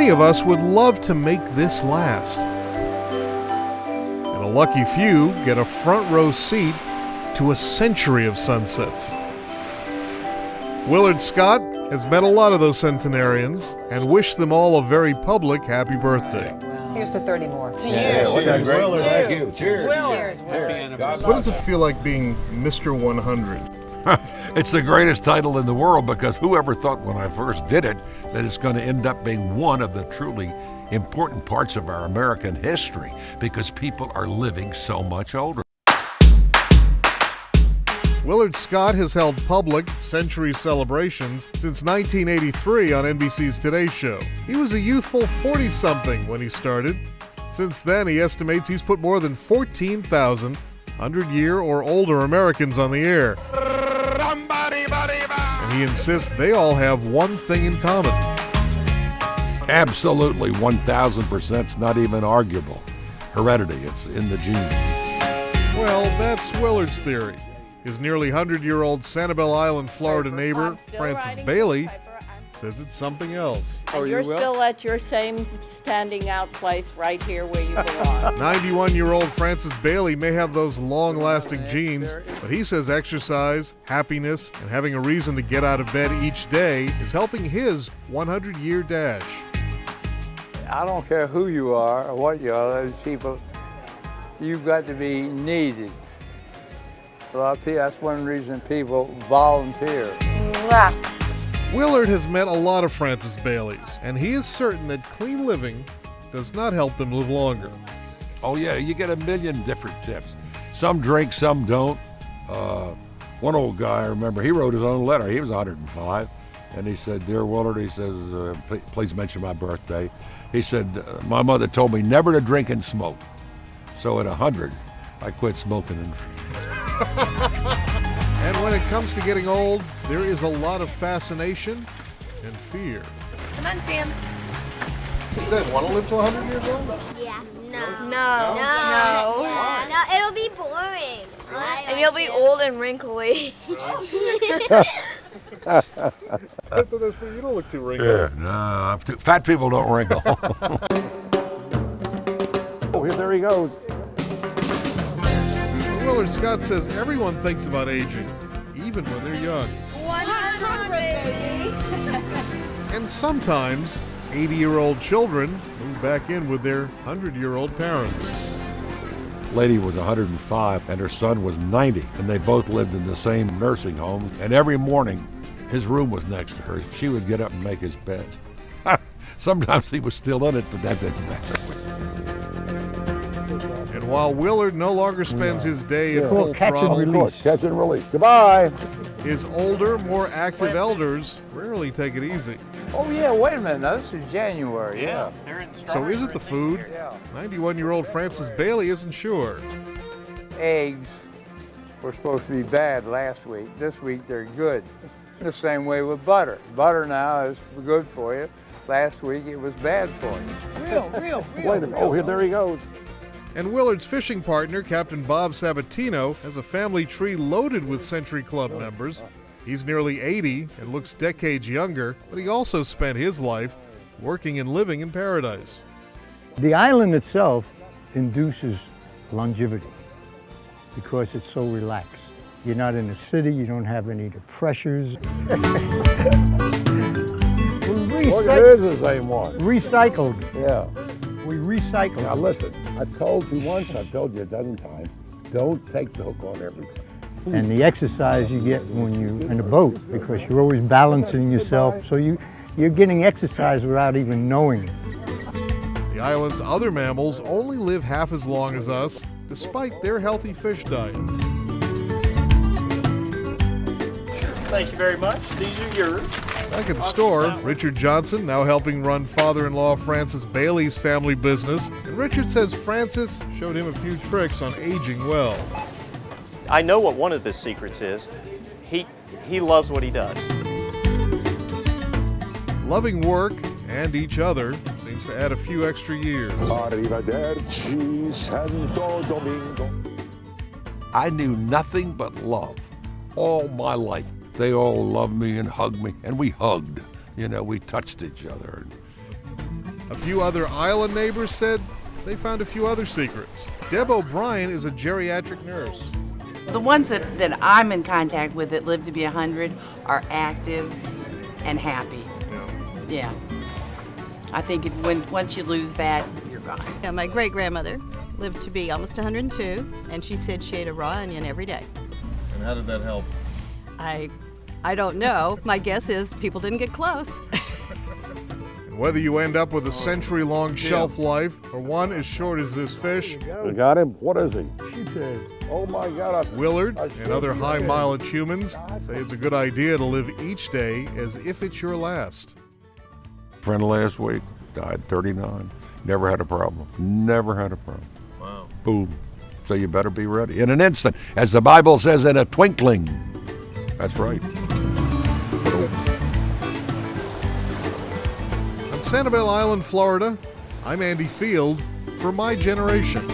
Many of us would love to make this last. And a lucky few get a front row seat to a century of sunsets. Willard Scott has met a lot of those centenarians and wished them all a very public happy birthday. Here's to 30 more. To you. Cheers, Willard. Thank you. Cheers. Cheers, Willard. What does it feel like being Mr. 100? It's the greatest title in the world, because whoever thought when I first did it that it's going to end up being one of the truly important parts of our American history, because people are living so much older. Willard Scott has held public century celebrations since 1983 on NBC's Today Show. He was a youthful 40-something when he started. Since then, he estimates he's put more than 14,000 100-year or older Americans on the air. And he insists they all have one thing in common. Absolutely, 1,000%. It's not even arguable. Heredity, it's in the genes. Well, that's Willard's theory. His nearly 100-year-old Sanibel Island, Florida neighbor, Frances Bailey, says it's something else. And you're still at your same standing out place right here where you belong. 91-year-old Frances Bailey may have those long-lasting genes, but he says exercise, happiness, and having a reason to get out of bed each day is helping his 100-year dash. I don't care who you are or what you are, those people, you've got to be needed. A lot of people, that's one reason people volunteer. Willard has met a lot of Frances Baileys, and he is certain that clean living does not help them live longer. Oh yeah, you get a million different tips. Some drink, some don't. One old guy, I remember, he wrote his own letter. He was 105, and he said, "Dear Willard," he says, please mention my birthday. He said, "My mother told me never to drink and smoke. So at 100, I quit smoking and And when it comes to getting old, there is a lot of fascination and fear. Come on, Sam. You guys want to live to 100 years old? Yeah. No. Yeah. No, it'll be boring. And you'll be old and wrinkly. You don't look too wrinkled. yeah, no, fat people don't wrinkle." Oh, there he goes. Willard Scott says everyone thinks about aging, even when they're young. 100, baby. And sometimes 80-year-old children move back in with their 100-year-old parents. Lady was 105 and her son was 90, and they both lived in the same nursing home. And every morning, his room was next to her. She would get up and make his bed. Sometimes he was still in it, but that didn't matter. And while Willard no longer spends his day at full throttle, Catch and release. Goodbye. his older, more active elders rarely take it easy. Oh yeah, wait a minute, now this is January, yeah. So is it the food? 91-year-old Frances Bailey isn't sure. Eggs were supposed to be bad last week. This week they're good. The same way with butter. Butter now is good for you. Last week it was bad for you. Wait a minute. Oh, there he goes. And Willard's fishing partner, Captain Bob Sabatino, has a family tree loaded with Century Club members. He's nearly 80 and looks decades younger, but he also spent his life working and living in paradise. The island itself induces longevity because it's so relaxed. You're not in the city, you don't have any of the pressures. Look, it is the same one. Recycled. Yeah. We recycle. Now listen, I've told you once, I've told you a dozen times, don't take the hook on everything. And the exercise you get when you're in a boat, because you're always balancing yourself, so you're getting exercise without even knowing it. The island's other mammals only live half as long as us, despite their healthy fish diet. Thank you very much. These are yours. Back at the store, Richard Johnson, now helping run father-in-law Frances Bailey's family business. And Richard says Frances showed him a few tricks on aging well. I know what one of his secrets is. He loves what he does. Loving work and each other seems to add a few extra years. Arrivederci, Santo Domingo. I knew nothing but love all my life. They all loved me and hugged me, and we hugged. You know, we touched each other. A few other island neighbors said they found a few other secrets. Deb O'Brien is a geriatric nurse. The ones that I'm in contact with that live to be 100 are active and happy. Yeah. I think once you lose that, you're gone. Yeah, my great-grandmother lived to be almost 102, and she said she ate a raw onion every day. And how did that help? I don't know. My guess is people didn't get close. And whether you end up with a century-long shelf life or one as short as this fish, You got him? What is he? Sheephead. Oh my God. Willard and other high-mileage humans say it's a good idea to live each day as if it's your last. Friend last week died 39. Never had a problem. Never had a problem. Wow. Boom. So you better be ready. In an instant, as the Bible says, in a twinkling. That's right. On Sanibel Island, Florida, I'm Andy Field for My Generation.